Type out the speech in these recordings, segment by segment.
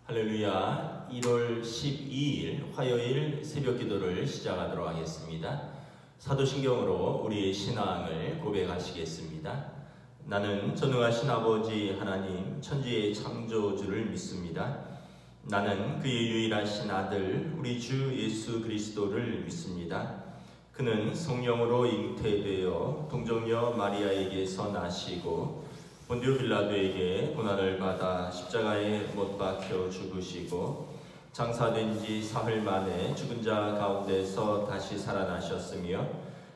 할렐루야. 1월 12일 화요일 새벽 기도를 시작하도록 하겠습니다. 사도신경으로 우리의 신앙을 고백하시겠습니다. 나는 전능하신 아버지 하나님 천지의 창조주를 믿습니다. 나는 그의 유일하신 아들 우리 주 예수 그리스도를 믿습니다. 그는 성령으로 잉태되어 동정녀 마리아에게서 나시고 본디오 빌라도에게 고난을 받아 십자가에 못 박혀 죽으시고 장사된 지 사흘 만에 죽은 자 가운데서 다시 살아나셨으며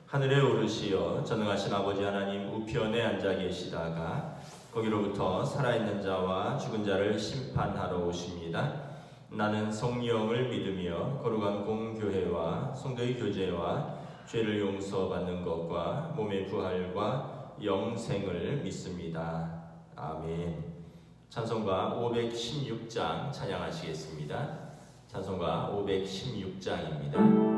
하늘에 오르시어 전능하신 아버지 하나님 우편에 앉아 계시다가 거기로부터 살아있는 자와 죽은 자를 심판하러 오십니다. 나는 성령을 믿으며 거룩한 공교회와 성도의 교제와 죄를 용서받는 것과 몸의 부활과 영생을 믿습니다. 아멘. 찬송가 516장 찬양하시겠습니다. 찬송가 516장입니다.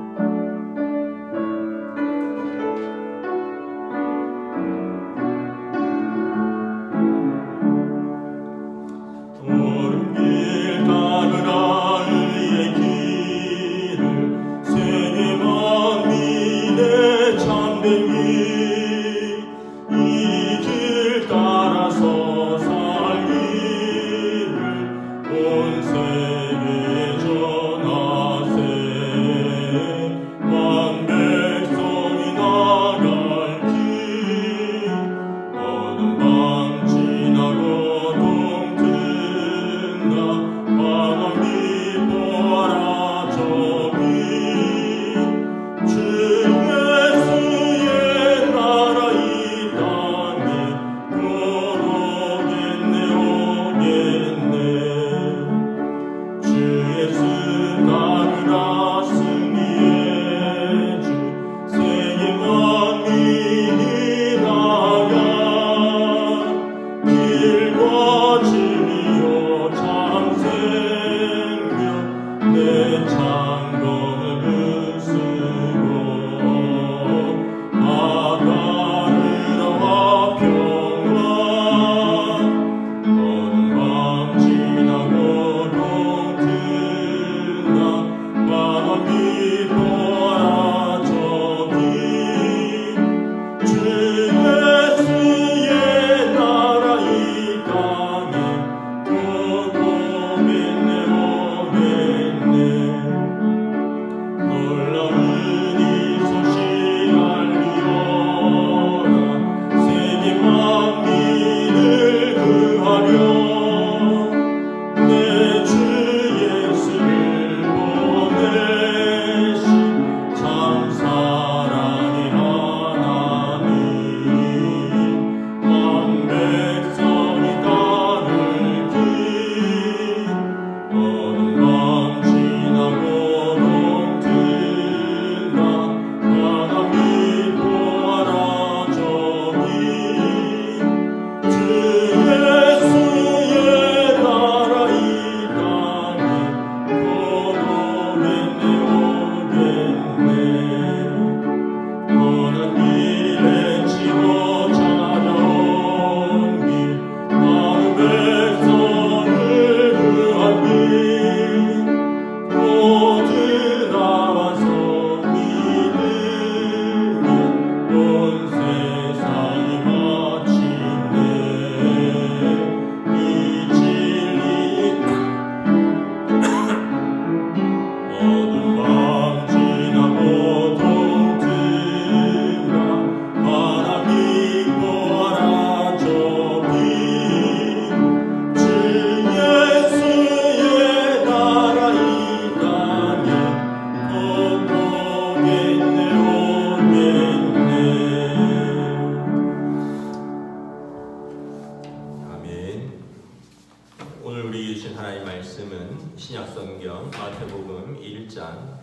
신약성경 마태복음 1장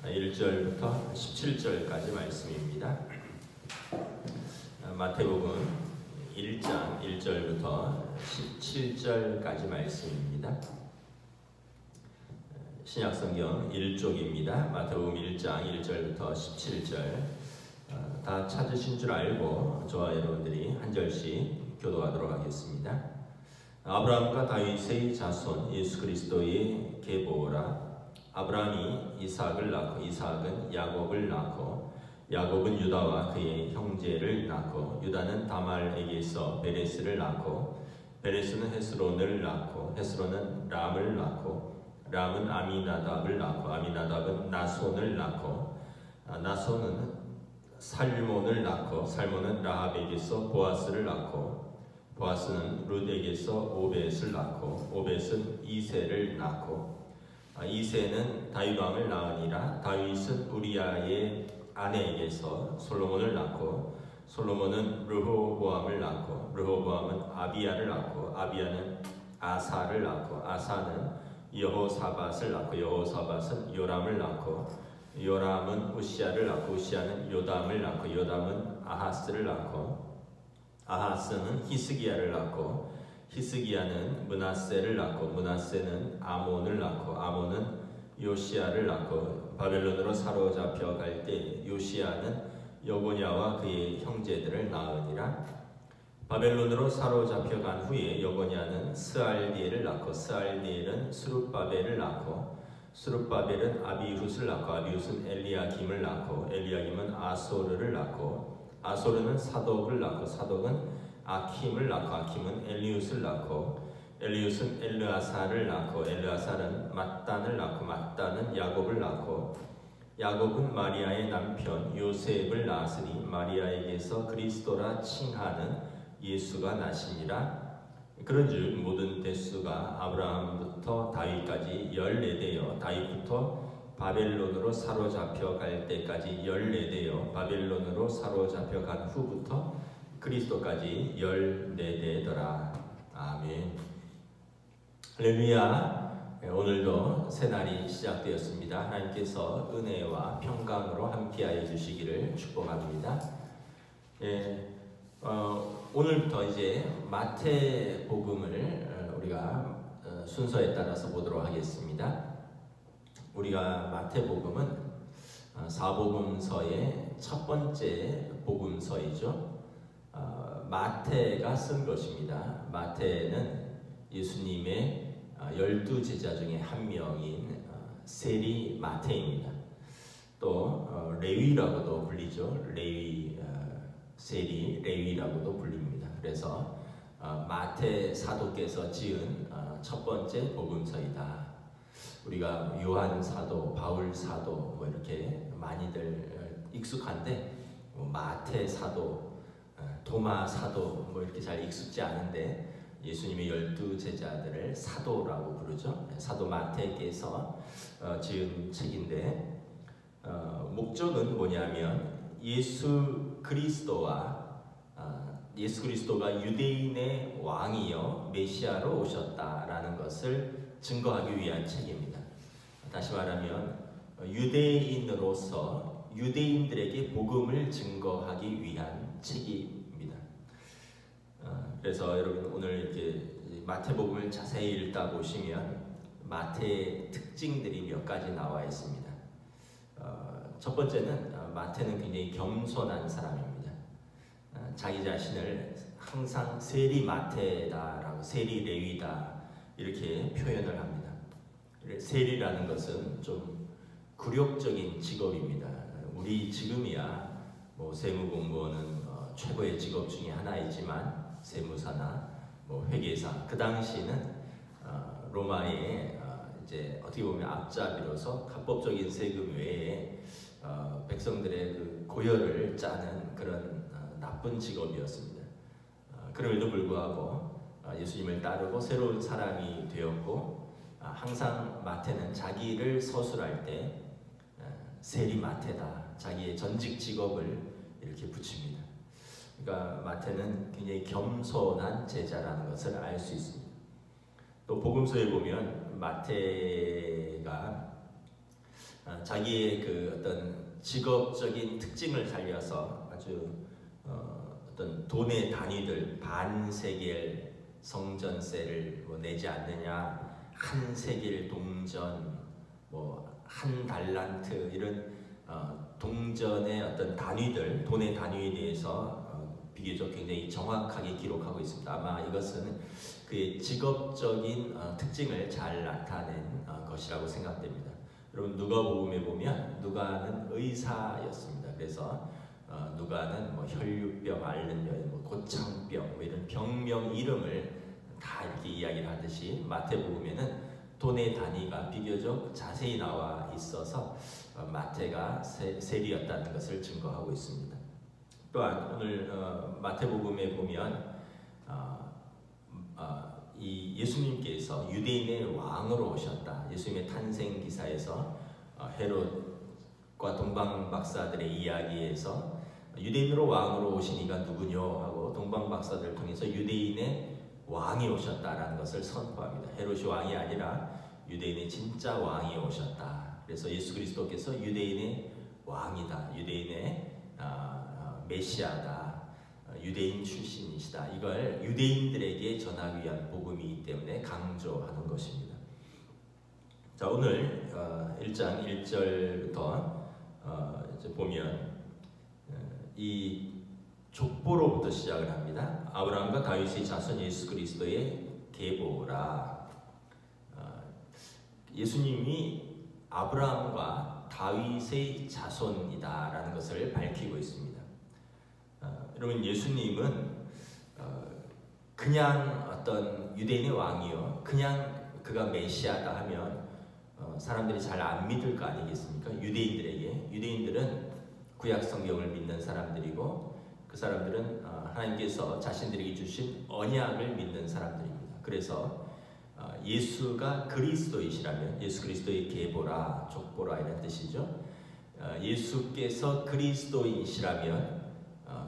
1절부터 17절까지 말씀입니다. 마태복음 1장 1절부터 17절까지 말씀입니다. 신약성경 1쪽입니다. 마태복음 1장 1절부터 17절 다 찾으신 줄 알고 저와 여러분들이 한 절씩 교도하도록 하겠습니다. 아브라함과 다윗의 자손 예수 그리스도의 계보라. 아브라함이 이삭을 낳고 이삭은 야곱을 낳고 야곱은 유다와 그의 형제를 낳고 유다는 다말에게서 베레스를 낳고 베레스는 헤스론을 낳고 헤스론은 람을 낳고 람은 아미나답을 낳고 아미나답은 나손을 낳고 나손은 살몬을 낳고 살몬은 라합에게서 보아스를 낳고 보아스는 룻에게서 오벳을 낳고 오벳은 이새를 낳고 이새는 다윗 왕을 낳으니라. 다윗은 우리아의 아내에게서 솔로몬을 낳고 솔로몬은 르호보암을 낳고 르호보암은 아비야를 낳고 아비야는 아사를 낳고 아사는 여호사밧을 낳고 여호사밧은 요람을 낳고 요람은 우시야를 낳고 우시야는 요담을 낳고 요담은 아하스를 낳고 아하스는 히스기야를 낳고 히스기야는 므낫세를 낳고 므낫세는 아몬을 낳고 아몬은 요시야를 낳고 바벨론으로 사로잡혀 갈 때 요시야는 여고냐와 그의 형제들을 낳으니라. 바벨론으로 사로잡혀 간 후에 여고냐는 스알디엘을 낳고 스알디엘은 스룹바벨을 낳고 스룹바벨은 아비훗을 낳고 아비훗은 엘리야김을 낳고 엘리야김은 아소르를 낳고 아소르는 사독을 낳고 사독은 아킴을 낳고 아킴은 엘리웃을 낳고 엘리웃은 엘르아사를 낳고 엘르아사는 mat단을 낳고 mat단은 야곱을 낳고 야곱은 마리아의 남편 요셉을 낳았으니 마리아에게서 그리스도라 칭하는 예수가 나시니라. 그런즉 모든 대수가 아브라함부터 다윗까지 14대요 다윗부터 바벨론으로 사로잡혀 갈 때까지 14대요 바벨론으로 사로잡혀 간 후부터 그리스도까지 14대더라. 아멘. 할렐루야. 오늘도 새날이 시작되었습니다. 하나님께서 은혜와 평강으로 함께하여 주시기를 축복합니다. 오늘부터 이제 마태복음을 우리가 순서에 따라서 보도록 하겠습니다. 우리가 마태복음은 사복음서의 첫 번째 복음서이죠. 마태가 쓴 것입니다. 마태는 예수님의 12제자 중에 한 명인 세리 마태입니다. 또 레위라고도 불리죠. 레위, 세리 레위라고도 불립니다. 그래서 마태 사도께서 지은 첫 번째 복음서이다. 우리가 요한 사도, 바울 사도 뭐 이렇게 많이들 익숙한데 마태 사도, 도마 사도 뭐 이렇게 잘 익숙지 않은데 예수님의 12제자들을 사도라고 부르죠. 사도 마태께서 지은 책인데 목적은 뭐냐면 예수 그리스도가 유대인의 왕이요 메시아로 오셨다라는 것을 증거하기 위한 책입니다. 다시 말하면 유대인으로서 유대인들에게 복음을 증거하기 위한 책입니다. 그래서 여러분 오늘 이렇게 마태복음을 자세히 읽다 보시면 마태의 특징들이 몇 가지 나와 있습니다. 첫 번째는 마태는 굉장히 겸손한 사람입니다. 자기 자신을 항상 세리 마태다라고 세리 레위다 이렇게 표현을 합니다. 세리라는 것은 좀 굴욕적인 직업입니다. 우리 지금이야 뭐 세무공무원은 최고의 직업 중에 하나이지만 세무사나 뭐 회계사 그 당시는 로마의 이제 어떻게 보면 앞잡이로서 합법적인 세금 외에 백성들의 그 고혈을 짜는 그런 나쁜 직업이었습니다. 그럼에도 불구하고 예수님을 따르고 새로운 사람이 되었고 항상 마태는 자기를 서술할 때 세리 마태다 자기의 전직 직업을 이렇게 붙입니다. 그러니까 마태는 굉장히 겸손한 제자라는 것을 알 수 있습니다. 또 복음서에 보면 마태가 자기의 그 어떤 직업적인 특징을 살려서 아주 어떤 돈의 단위들 반세겔 성전세를 뭐 내지 않느냐, 한 세겔 동전, 뭐 한 달란트 이런 동전의 어떤 단위들, 돈의 단위에 대해서 비교적 굉장히 정확하게 기록하고 있습니다. 아마 이것은 그의 직업적인 특징을 잘 나타낸 것이라고 생각됩니다. 여러분 누가복음에 보면 누가는 의사였습니다. 그래서 누가는 뭐 혈류병 앓는 여인, 뭐 고창병, 뭐 이런 병명 이름을 다 이렇게 이야기를 하듯이 마태복음에는 돈의 단위가 비교적 자세히 나와 있어서 마태가 세리였다는 것을 증거하고 있습니다. 또한 오늘 마태복음에 보면 이 예수님께서 유대인의 왕으로 오셨다. 예수님의 탄생 기사에서 헤롯과 동방 박사들의 이야기에서 유대인으로 왕으로 오신 이가 누구뇨 하고 동방 박사들을 통해서 유대인의 왕이 오셨다라는 것을 선포합니다. 헤롯이 왕이 아니라 유대인의 진짜 왕이 오셨다. 그래서 예수 그리스도께서 유대인의 왕이다. 유대인의 메시아다. 유대인 출신이시다. 이걸 유대인들에게 전하기 위한 복음이기 때문에 강조하는 것입니다. 자, 오늘 1장 1절부터 이제 보면 이 족보로부터 시작을 합니다. 아브라함과 다윗의 자손 예수 그리스도의 계보라. 예수님이 아브라함과 다윗의 자손이다라는 것을 밝히고 있습니다. 여러분 예수님은 그냥 어떤 유대인의 왕이요, 그냥 그가 메시아다 하면 사람들이 잘 안 믿을 거 아니겠습니까? 유대인들은 구약 성경을 믿는 사람들이고 그 사람들은 하나님께서 자신들에게 주신 언약을 믿는 사람들입니다. 그래서 예수가 그리스도이시라면 예수 그리스도의 계보라, 족보라 이런 뜻이죠. 예수께서 그리스도이시라면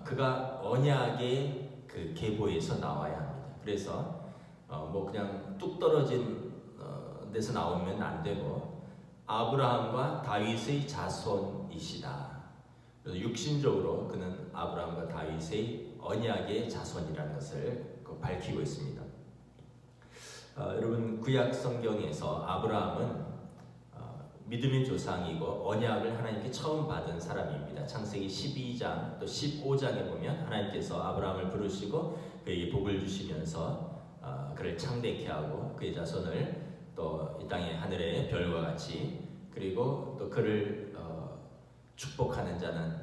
그가 언약의 그 계보에서 나와야 합니다. 그래서 뭐 그냥 뚝 떨어진 데서 나오면 안 되고 아브라함과 다윗의 자손이시다. 그래서 육신적으로 그는 아브라함과 다윗의 언약의 자손이라는 것을 밝히고 있습니다. 여러분 구약 성경에서 아브라함은 믿음의 조상이고 언약을 하나님께 처음 받은 사람입니다. 창세기 12장 또 15장에 보면 하나님께서 아브라함을 부르시고 그에게 복을 주시면서 그를 창대케 하고 그의 자손을 또 이 땅의 하늘의 별과 같이, 그리고 또 그를 축복하는 자는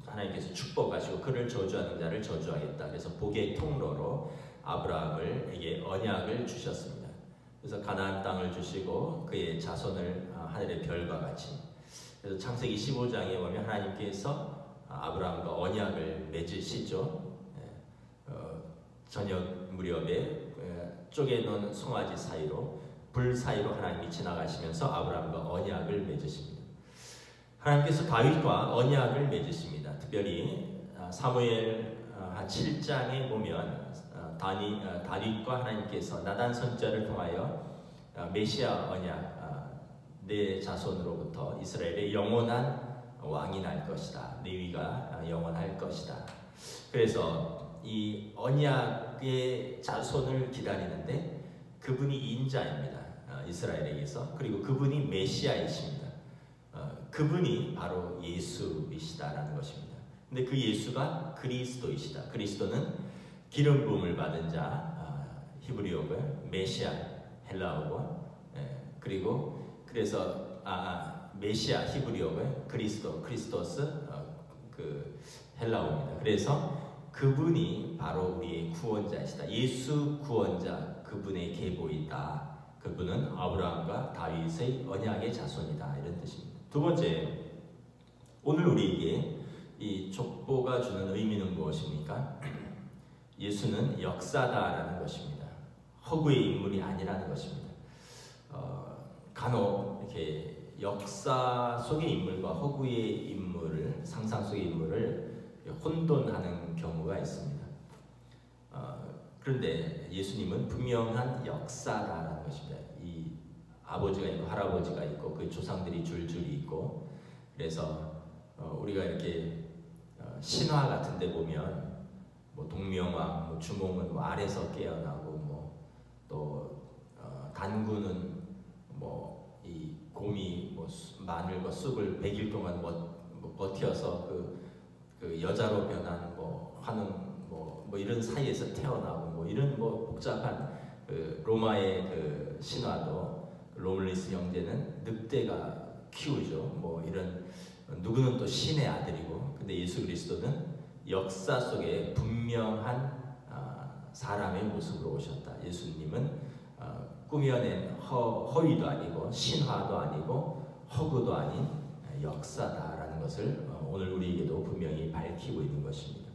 하나님께서 축복하시고 그를 저주하는 자를 저주하겠다. 그래서 복의 통로로 아브라함에게 언약을 주셨습니다. 그래서 가나안 땅을 주시고 그의 자손을 하늘의 별과 같이. 그래서 창세기 15장에 보면 하나님께서 아브라함과 언약을 맺으시죠. 저녁 무렵에 쪼개놓은 송아지 사이로, 불 사이로 하나님이 지나가시면서 아브라함과 언약을 맺으십니다. 하나님께서 다윗과 언약을 맺으십니다. 특별히 사무엘 7장에 보면 다윗과 하나님께서 나단 선지자를 통하여 메시아 언약, 내 자손으로부터 이스라엘의 영원한 왕이 날 것이다. 레위가 영원할 것이다. 그래서 이 언약의 자손을 기다리는데 그분이 인자입니다. 이스라엘에게서. 그리고 그분이 메시아이십니다. 그분이 바로 예수이시다라는 것입니다. 근데 그 예수가 그리스도이시다. 그리스도는 기름 부음을 받은 자, 히브리어고요. 메시아, 헬라어고. 그리고 그래서 메시아 히브리어고요. 크리스토스, 그 헬라어입니다. 그래서 그분이 바로 우리의 구원자이시다. 예수 구원자, 그분의 계보이다. 그분은 아브라함과 다윗의 언약의 자손이다. 이런 뜻입니다. 두 번째, 오늘 우리에게 이 족보가 주는 의미는 무엇입니까? 예수는 역사다라는 것입니다. 허구의 인물이 아니라는 것입니다. 간혹 이렇게 역사 속의 인물과 허구의 인물을, 상상 속의 인물을 혼돈하는 경우가 있습니다. 그런데 예수님은 분명한 역사다라는 것입니다. 이 아버지가 있고 할아버지가 있고 그 조상들이 줄줄이 있고, 그래서 우리가 이렇게 신화 같은 데 보면 뭐 동명왕, 뭐 주몽은 뭐 알에서 깨어나고, 뭐 또 단군은 뭐 이 곰이 뭐 마늘과 쑥을 100일 동안 버텨서 그 여자로 변한 뭐 하는 뭐 이런 사이에서 태어나고 뭐 이런 뭐 복잡한 그 로마의 그 신화도 로물리스 형제는 늑대가 키우죠. 뭐 이런 누구는 또 신의 아들이고, 근데 예수 그리스도는 역사 속에 분명한 사람의 모습으로 오셨다. 예수님은 꾸며낸 허위도 아니고 신화도 아니고 허구도 아닌 역사다라는 것을 오늘 우리에게도 분명히 밝히고 있는 것입니다.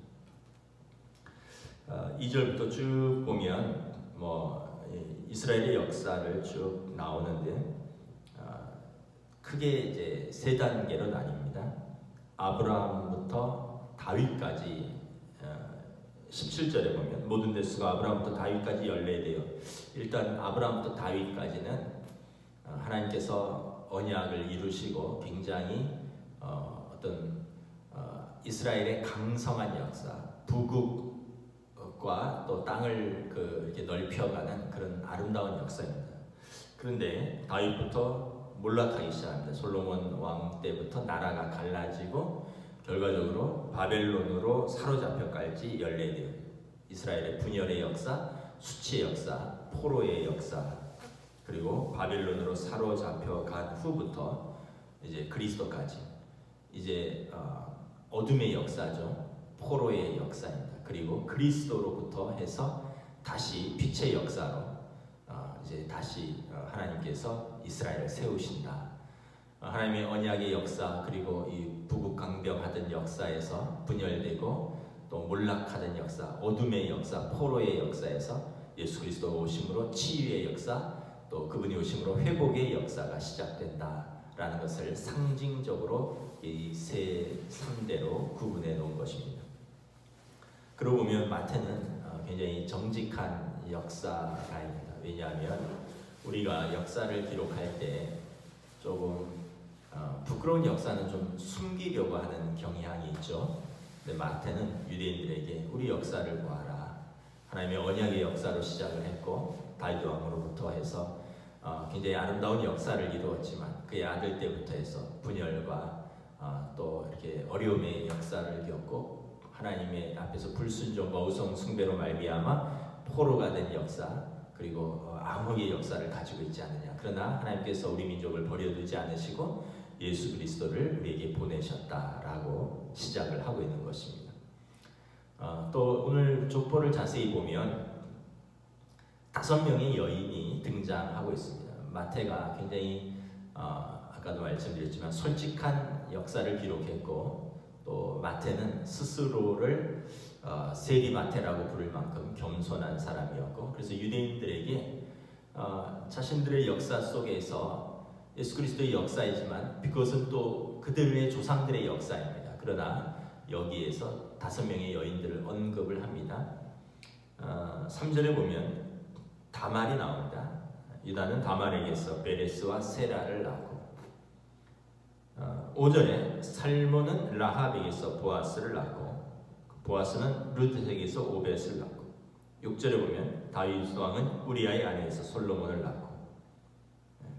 2절부터 쭉 보면 뭐 이스라엘의 역사를 쭉 나오는데 크게 이제 세 단계로 나뉩니다. 아브라함부터 다윗까지 17절에 보면 모든 대수가 아브라함부터 다윗까지 연례되어, 일단 아브라함부터 다윗까지는 하나님께서 언약을 이루시고 굉장히 어떤 이스라엘의 강성한 역사, 부국과 또 땅을 이렇게 넓혀가는 그런 아름다운 역사입니다. 그런데 다윗부터 몰락하기 시작합니다. 솔로몬 왕 때부터 나라가 갈라지고 결과적으로 바벨론으로 사로잡혀갈지 연례돼요. 이스라엘의 분열의 역사, 수치의 역사, 포로의 역사, 그리고 바벨론으로 사로잡혀간 후부터 이제 그리스도까지 이제 어둠의 역사죠. 포로의 역사입니다. 그리고 그리스도로부터 해서 다시 빛의 역사로 이제 다시 하나님께서 이스라엘을 세우신다. 하나님의 언약의 역사, 그리고 이 부국강병하던 역사에서 분열되고 또 몰락하던 역사, 어둠의 역사, 포로의 역사에서 예수 그리스도 오심으로 치유의 역사, 또 그분이 오심으로 회복의 역사가 시작된다라는 것을 상징적으로 이 세 상대로 구분해 놓은 것입니다. 그러고 보면 마태는 굉장히 정직한 역사가입니다. 왜냐하면 우리가 역사를 기록할 때 조금 부끄러운 역사는 좀 숨기려고 하는 경향이 있죠. 근데 마태는 유대인들에게 우리 역사를 보아라. 하나님의 언약의 역사로 시작을 했고 다윗 왕으로부터 해서 굉장히 아름다운 역사를 이루었지만 그의 아들 때부터 해서 분열과 또 이렇게 어려움의 역사를 겪고 하나님의 앞에서 불순종과 우상 숭배로 말미암아 포로가 된 역사, 그리고 암흑의 역사를 가지고 있지 않느냐. 그러나 하나님께서 우리 민족을 버려두지 않으시고 예수 그리스도를 우리에게 보내셨다라고 시작을 하고 있는 것입니다. 또 오늘 족보를 자세히 보면 5명의 여인이 등장하고 있습니다. 마태가 굉장히 아까도 말씀드렸지만 솔직한 역사를 기록했고, 또 마태는 스스로를 세리마태라고 부를 만큼 겸손한 사람이었고, 그래서 유대인들에게 자신들의 역사 속에서 예수 그리스도의 역사이지만 그것은 또 그들의 조상들의 역사입니다. 그러나 여기에서 5명의 여인들을 언급을 합니다. 3절에 보면 다말이 나옵니다. 유다는 다말에게서 베레스와 세라를 낳고, 5절에 살몬은 라합에게서 보아스를 낳고, 보아스는 루트에게서 오벳을 낳고, 6절에 보면 다윗 왕은 우리아의 아내에서 솔로몬을 낳고,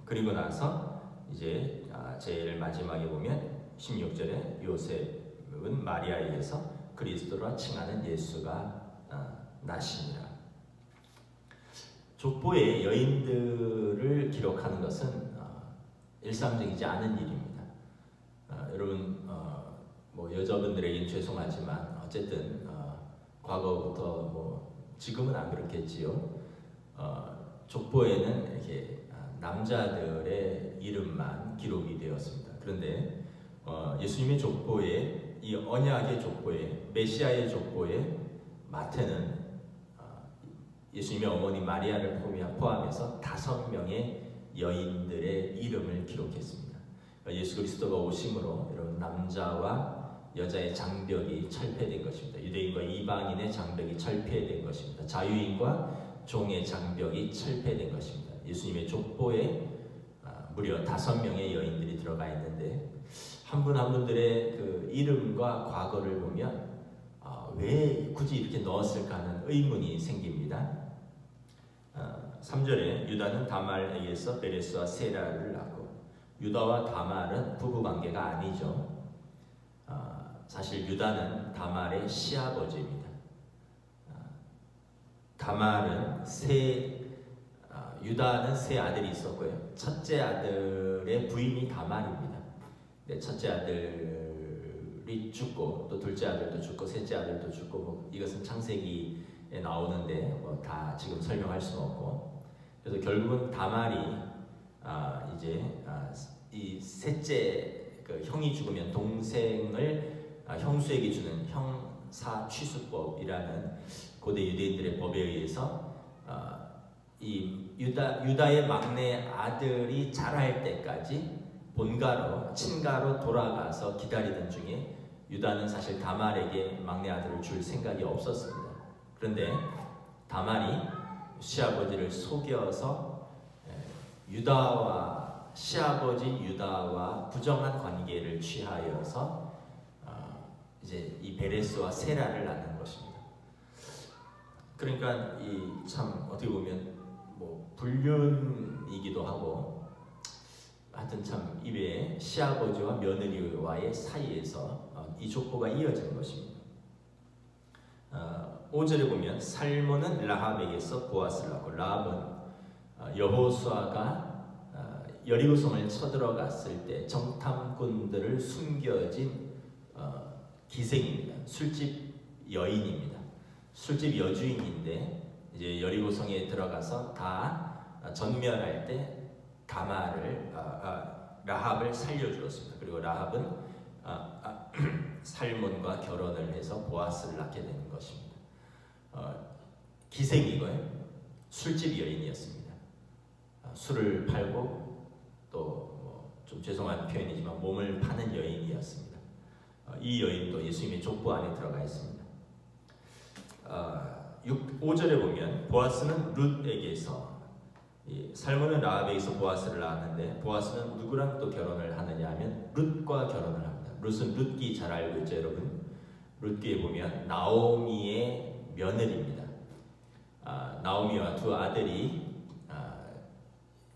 그리고 나서 이제 제일 마지막에 보면 16절에 요셉은 마리아에게서 그리스도라 칭하는 예수가 나시니라. 족보의 여인들을 기록하는 것은 일상적이지 않은 일입니다. 여러분 뭐 여자분들에겐 죄송하지만 어쨌든 과거부터 뭐 지금은 안 그렇겠지요. 족보에는 이렇게 남자들의 이름만 기록이 되었습니다. 그런데 예수님의 족보에, 이 언약의 족보에, 메시아의 족보에 마태는 예수님의 어머니 마리아를 포함해서 5명의 여인들의 이름을 기록했습니다. 예수 그리스도가 오심으로 여러분 남자와 여자의 장벽이 철폐된 것입니다. 유대인과 이방인의 장벽이 철폐된 것입니다. 자유인과 종의 장벽이 철폐된 것입니다. 예수님의 족보에 무려 5명의 여인들이 들어가 있는데 한 분 한 분들의 그 이름과 과거를 보면 왜 굳이 이렇게 넣었을까 하는 의문이 생깁니다. 3절에 유다는 다말에게서 베레스와 세라를 낳고, 유다와 다말은 부부관계가 아니죠. 사실 유다는 다말의 시아버지입니다. 다말은 유다는 세 아들이 있었고요. 첫째 아들의 부인이 다말입니다. 네, 첫째 아들이 죽고 또 둘째 아들도 죽고 셋째 아들도 죽고 뭐 이것은 창세기에 나오는데 뭐 다 지금 설명할 수는 없고, 그래서 결국은 다말이 이 셋째 그 형이 죽으면 동생을 형수에게 주는 형사 취수법이라는 고대 유대인들의 법에 의해서 이 유다의 막내 아들이 자랄 때까지 본가로 친가로 돌아가서 기다리던 중에 유다는 사실 다말에게 막내 아들을 줄 생각이 없었습니다. 그런데 다말이 시아버지를 속여서 시아버지 유다와 부정한 관계를 취하여서 이제 이 베레스와 세라를 낳는 것입니다. 그러니까 이 참 어떻게 보면 뭐 불륜이기도 하고, 하여튼 참 입에 시아버지와 며느리와의 사이에서 이 족보가 이어지는 것입니다. 5절에 보면 살몬은 라합에게서 보아스를 낳고, 라합은 여호수아가 여리고성을 쳐들어갔을 때 정탐꾼들을 숨겨진 기생입니다. 술집 여인입니다. 술집 여주인인데 이제 여리고성에 들어가서 다 전멸할 때 라합을 살려주었습니다. 그리고 라합은 살몬과 결혼을 해서 보아스를 낳게 되는 것입니다. 기생이고요. 술집 여인이었습니다. 술을 팔고 또 좀 죄송한 표현이지만 몸을 파는 여인이었습니다. 이 여인도 예수님의 족보 안에 들어가 있습니다. 5절에 보면 보아스는 룻에게서, 살몬은 라합에게서 보아스를 낳았는데 보아스는 누구랑 또 결혼을 하느냐 하면 룻과 결혼을 합니다. 룻은 룻기 잘 알고 있죠, 여러분. 룻기에 보면 나오미의 며느리입니다. 나오미와 두 아들이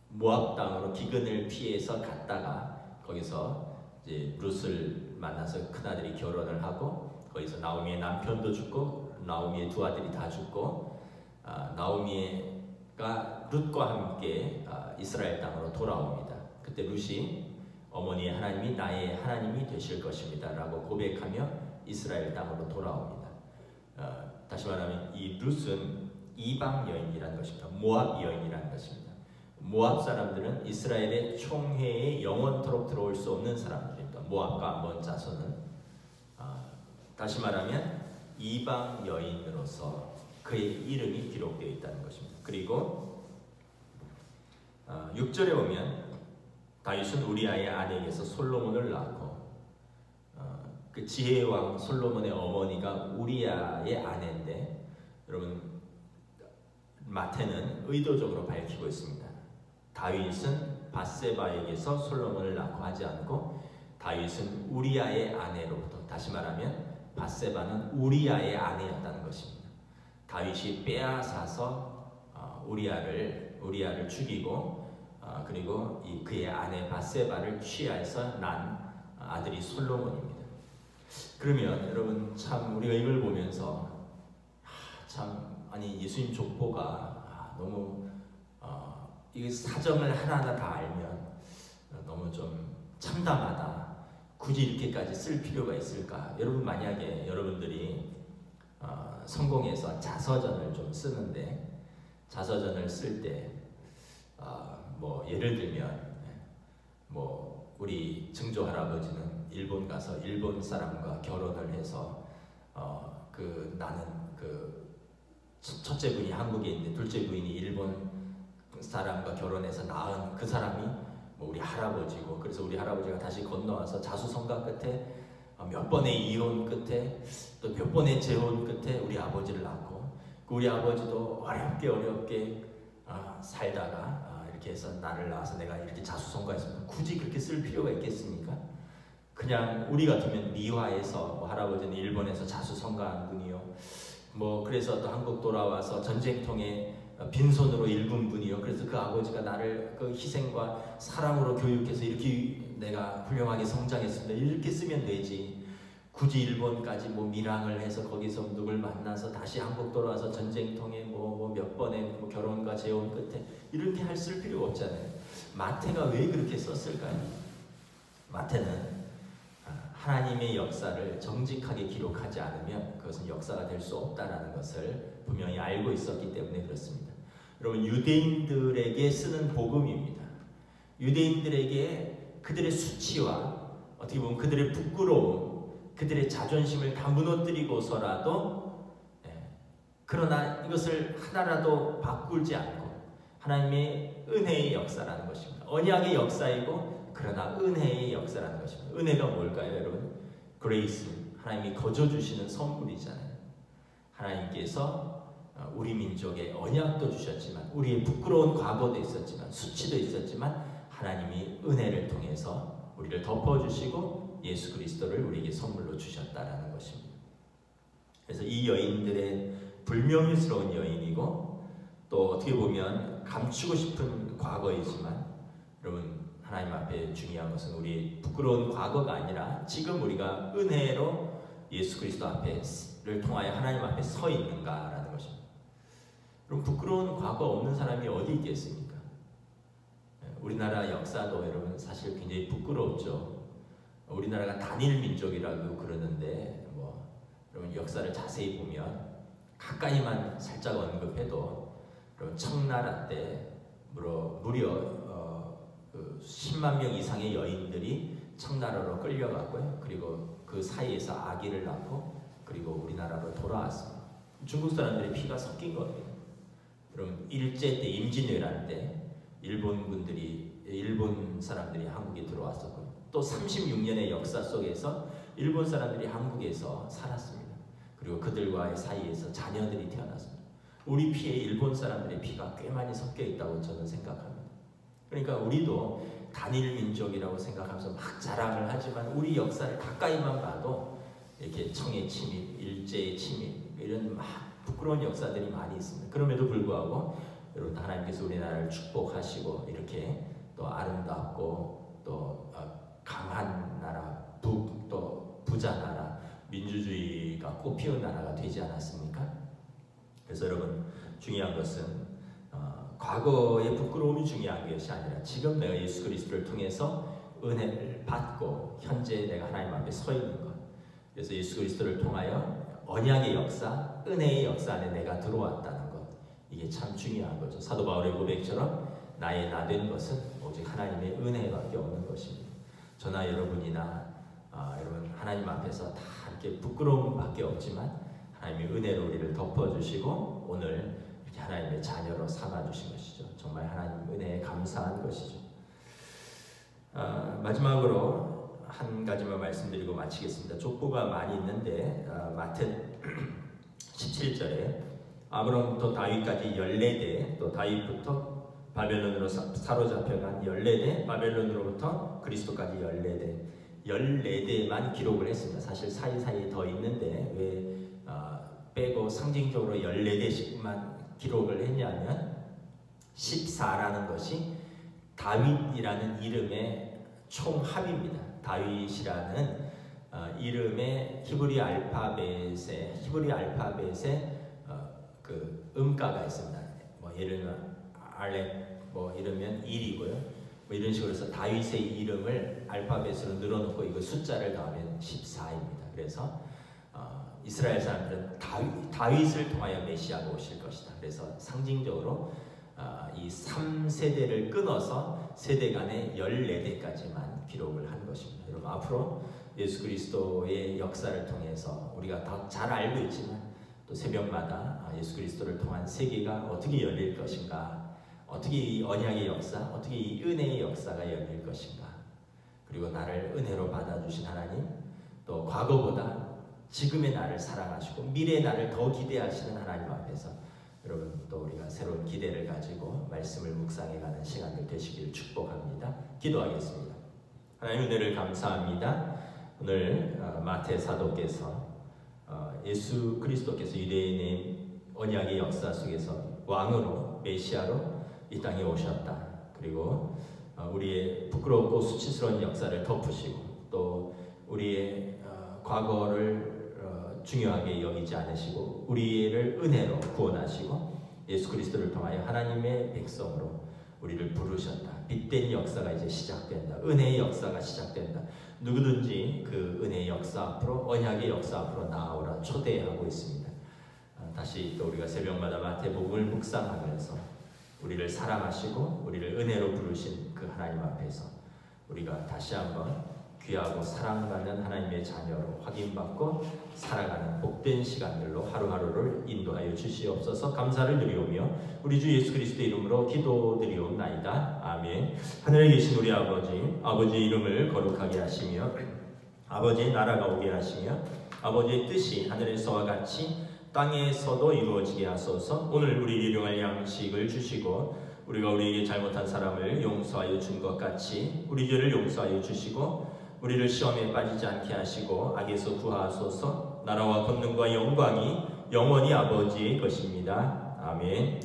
모압 땅으로 기근을 피해서 갔다가 거기서 이제 룻을 만나서 큰 아들이 결혼을 하고, 거기서 나오미의 남편도 죽고 나오미의 두 아들이 다 죽고, 나오미가 룻과 함께 이스라엘 땅으로 돌아옵니다. 그때 룻이 어머니의 하나님이 나의 하나님이 되실 것입니다 라고 고백하며 이스라엘 땅으로 돌아옵니다. 다시 말하면 이 룻은 이방 여인이라는 것입니다. 모압 여인이라는 것입니다. 모압 사람들은 이스라엘의 총회에 영원토록 들어올 수 없는 사람들입니다. 모압과 암몬 자손은 다시 말하면 이방 여인으로서 그의 이름이 기록되어 있다는 것입니다. 그리고 6절에 보면 다윗은 우리아의 아내에게서 솔로몬을 낳고, 그 지혜의 왕 솔로몬의 어머니가 우리아의 아내인데, 여러분 마태는 의도적으로 밝히고 있습니다. 다윗은 밧세바에게서 솔로몬을 낳고 하지 않고 다윗은 우리아의 아내로부터, 다시 말하면 밧세바는 우리아의 아내였다는 것입니다. 다윗이 빼앗아서 우리아를 죽이고 그리고 그의 아내 밧세바를 취하여서 난 아들이 솔로몬입니다. 그러면 여러분 참 우리가 이걸 보면서 아니 예수님 족보가 너무 이 사정을 하나하나 다 알면 너무 좀 참담하다. 굳이 이렇게까지 쓸 필요가 있을까? 여러분 만약에 여러분들이 성공해서 자서전을 좀 쓰는데, 자서전을 쓸 때 뭐 예를 들면 뭐 우리 증조 할아버지는 일본 가서 일본 사람과 결혼을 해서 나는 첫째 부인이 한국에 있는데 둘째 부인이 일본 사람과 결혼해서 낳은 그 사람이 뭐 우리 할아버지고, 그래서 우리 할아버지가 다시 건너와서 자수성가 끝에 몇 번의 이혼 끝에 또 몇 번의 재혼 끝에 우리 아버지를 낳고, 우리 아버지도 어렵게 살다가 이렇게 해서 나를 낳아서 내가 이렇게 자수성가했습니다. 굳이 그렇게 쓸 필요가 있겠습니까? 그냥 우리 같으면 미화해서 뭐 할아버지는 일본에서 자수성가한 분이요, 뭐 그래서 또 한국 돌아와서 전쟁통에 빈손으로 읽은 분이요, 그래서 그 아버지가 나를 그 희생과 사랑으로 교육해서 이렇게 내가 훌륭하게 성장했습니다. 이렇게 쓰면 되지. 굳이 일본까지 뭐 밀항을 해서 거기서 누굴 만나서 다시 한국 돌아와서 전쟁통에 뭐 몇 번의 뭐 결혼과 재혼 끝에 이렇게 쓸 필요가 없잖아요. 마태가 왜 그렇게 썼을까요? 마태는 하나님의 역사를 정직하게 기록하지 않으면 그것은 역사가 될 수 없다는 것을 분명히 알고 있었기 때문에 그렇습니다. 여러분, 유대인들에게 쓰는 복음입니다. 유대인들에게 그들의 수치와 어떻게 보면 그들의 부끄러움, 그들의 자존심을 다 무너뜨리고서라도 그러나 이것을 하나라도 바꾸지 않고 하나님의 은혜의 역사라는 것입니다. 언약의 역사이고 그러나 은혜의 역사라는 것입니다. 은혜가 뭘까요, 여러분? 그레이스, 하나님이 거저 주시는 선물이잖아요. 하나님께서 우리 민족에 언약도 주셨지만 우리의 부끄러운 과거도 있었지만 수치도 있었지만 하나님이 은혜를 통해서 우리를 덮어주시고 예수 그리스도를 우리에게 선물로 주셨다라는 것입니다. 그래서 이 여인들의 불명예스러운 여인이고 또 어떻게 보면 감추고 싶은 과거이지만 여러분, 하나님 앞에 중요한 것은 우리의 부끄러운 과거가 아니라 지금 우리가 은혜로 예수 그리스도 앞에를 통하여 하나님 앞에 서 있는가라는 것입니다. 그럼 부끄러운 과거 없는 사람이 어디 있겠습니까? 우리나라 역사도 여러분 사실 굉장히 부끄럽죠. 우리나라가 단일 민족이라고 그러는데 여러분 역사를 자세히 보면 가까이만 살짝 언급해도 여러분 청나라 때 무려 10만 명 이상의 여인들이 청나라로 끌려갔고요. 그리고 그 사이에서 아기를 낳고 그리고 우리나라로 돌아왔습니다. 중국 사람들의 피가 섞인 거예요. 여러분 일제 때 임진왜란 때 일본 사람들이 한국에 들어왔었고요. 또 36년의 역사 속에서 일본 사람들이 한국에서 살았습니다. 그리고 그들과의 사이에서 자녀들이 태어났습니다. 우리 피에 일본 사람들의 피가 꽤 많이 섞여 있다고 저는 생각합니다. 그러니까 우리도 단일 민족이라고 생각하면서 막 자랑을 하지만 우리 역사를 가까이만 봐도 이렇게 청의 침입, 일제의 침입 이런 막 부끄러운 역사들이 많이 있습니다. 그럼에도 불구하고 여러분 하나님께서 우리나라를 축복하시고 이렇게 또 아름답고 또 강한 나라, 또 부자 나라, 민주주의가 꽃피운 나라가 되지 않았습니까? 그래서 여러분 중요한 것은 과거의 부끄러움이 중요한 것이 아니라 지금 내가 예수 그리스도를 통해서 은혜를 받고 현재 내가 하나님 앞에 서 있는 것. 그래서 예수 그리스도를 통하여 언약의 역사, 은혜의 역사 안에 내가 들어왔다는 것. 이게 참 중요한 거죠. 사도 바울의 고백처럼 나의 나 된 것은 오직 하나님의 은혜밖에 없는 것입니다. 저나 여러분이나 여러분 하나님 앞에서 다 이렇게 부끄러움밖에 없지만 하나님의 은혜로 우리를 덮어주시고 오늘 이렇게 하나님의 자녀로 삼아주신 것이죠. 정말 하나님 은혜에 감사한 것이죠. 마지막으로 한 가지만 말씀드리고 마치겠습니다. 족보가 많이 있는데 마태 17절에 아브라함부터 다윗까지 14대, 또 다윗부터 바벨론으로 사로잡혀간 14대, 바벨론으로부터 그리스도까지 14대만 기록을 했습니다. 사실 사이사이 더 있는데 왜 빼고 상징적으로 14대씩만 기록을 했냐면 14라는 것이 다윗이라는 이름의 총합입니다. 다윗이라는 이름의 히브리 알파벳에 그 음가가 있습니다. 예를 들면 알렉 이러면 1이고요. 이런 식으로 해서 다윗의 이름을 알파벳으로 늘어놓고 이거 숫자를 더하면 14입니다. 그래서 이스라엘 사람들은 다윗을 통하여 메시아가 오실 것이다. 그래서 상징적으로 이 3세대를 끊어서 세대 간에 14대까지만 기록을 한 것입니다. 여러분 앞으로 예수 그리스도의 역사를 통해서 우리가 더 잘 알고 있지만 또 새벽마다 예수 그리스도를 통한 세계가 어떻게 열릴 것인가, 어떻게 이 언약의 역사, 어떻게 이 은혜의 역사가 열릴 것인가, 그리고 나를 은혜로 받아주신 하나님, 또 과거보다 지금의 나를 사랑하시고 미래의 나를 더 기대하시는 하나님 앞에서 여러분 또 우리가 새로운 기대를 가지고 말씀을 묵상해가는 시간들 되시기를 축복합니다. 기도하겠습니다. 하나님 은혜를 감사합니다. 오늘 마태 사도께서 예수 그리스도께서 유대인의 언약의 역사 속에서 왕으로 메시아로 이 땅에 오셨다. 그리고 우리의 부끄럽고 수치스러운 역사를 덮으시고 또 우리의 과거를 중요하게 여기지 않으시고 우리를 은혜로 구원하시고 예수 그리스도를 통하여 하나님의 백성으로 우리를 부르셨다. 빛된 역사가 이제 시작된다. 은혜의 역사가 시작된다. 누구든지 그 은혜의 역사 앞으로, 언약의 역사 앞으로 나아오라 초대하고 있습니다. 다시 또 우리가 새벽마다 마태복음을 묵상하면서 우리를 사랑하시고 우리를 은혜로 부르신 그 하나님 앞에서 우리가 다시 한번 귀하고 사랑받는 하나님의 자녀로 확인받고 살아가는 복된 시간들로 하루하루를 인도하여 주시옵소서. 감사를 드리오며 우리 주 예수 그리스도의 이름으로 기도드리옵나이다. 아멘. 하늘에 계신 우리 아버지, 아버지의 이름을 거룩하게 하시며 아버지의 나라가 오게 하시며 아버지의 뜻이 하늘에서와 같이 땅에서도 이루어지게 하소서. 오늘 우리 일용할 양식을 주시고 우리가 우리에게 잘못한 사람을 용서하여 준 것 같이 우리 죄를 용서하여 주시고 우리를 시험에 빠지지 않게 하시고 악에서 구하소서. 나라와 권능과 영광이 영원히 아버지의 것입니다. 아멘.